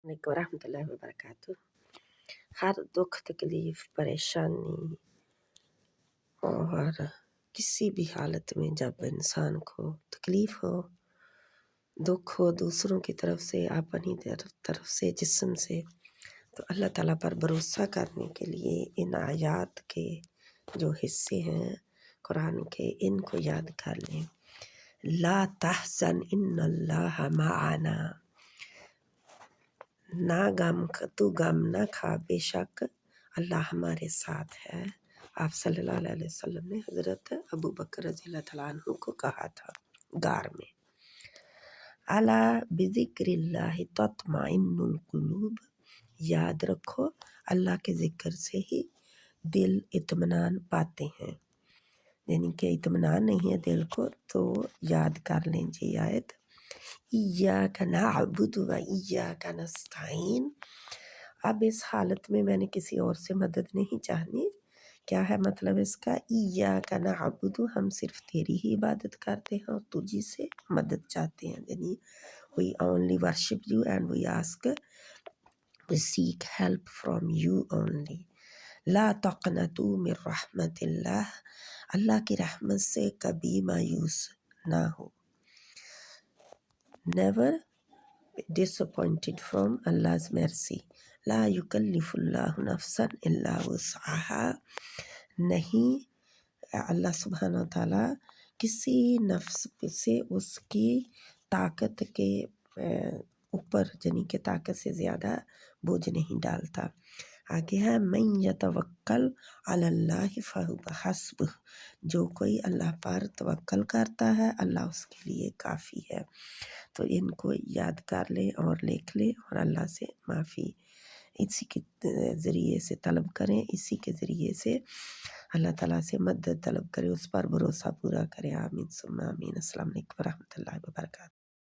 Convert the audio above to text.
علیکم ورحمۃ اللہ وبرکاتہ۔ ہر دکھ تکلیف پریشانی اور کسی بھی حالت میں جب انسان کو تکلیف ہو، دکھ ہو دوسروں کی طرف سے، اپنی طرف سے، جسم سے، تو اللہ تعالیٰ پر بھروسہ کرنے کے لیے ان آیات کے جو حصے ہیں قرآن کے، ان کو یاد کر لیں۔ لا تحزن ان اللہ معنا، نہ تو غم نہ کھا، بے شک اللہ ہمارے ساتھ ہے۔ آپ صلی اللہ علیہ وسلم نے حضرت ابو بکر رضی اللہ تعالیٰ عنہ کو کہا تھا غار میں، الا بذکر اللہ تطمئن القلوب، یاد رکھو اللہ کے ذکر سے ہی دل اطمینان پاتے ہیں، یعنی کہ اطمینان نہیں ہے دل کو تو یاد کر لیں جی آیت، ایاک نعبد و ایاک نستعین۔ اب اس حالت میں نے کسی اور سے مدد نہیں چاہنی، کیا ہے مطلب اس کا؟ ایاک نعبد، ہم صرف تیری ہی عبادت کرتے ہیں اور تجھی سے مدد چاہتے ہیں، یعنی we only worship you and we seek help from you only۔ لا تقنطوا من رحمت اللہ، اللہ کی رحمت سے کبھی مایوس نہ ہو۔ Never be disappointed from Allah's mercy۔ لا یکلف اللہ نفسا الا وسعها، نہیں اللہ سبحانہ وتعالیٰ کسی نفس سے اس کی طاقت کے اوپر، یعنی کہ طاقت سے زیادہ بوجھ نہیں ڈالتا۔ آگے ہے من یتوکل علی اللہ فہو حسبہ، جو کوئی اللہ پر توکل کرتا ہے اللہ اس کے لیے کافی ہے۔ تو ان کو یاد کر لیں اور لکھ لیں اور اللہ سے معافی اسی کے ذریعے سے طلب کریں، اسی کے ذریعے سے اللہ تعالیٰ سے مدد طلب کریں، اس پر بھروسہ پورا کریں۔ آمین ثم آمین۔ السلام علیکم ورحمۃ اللہ وبرکاتہ۔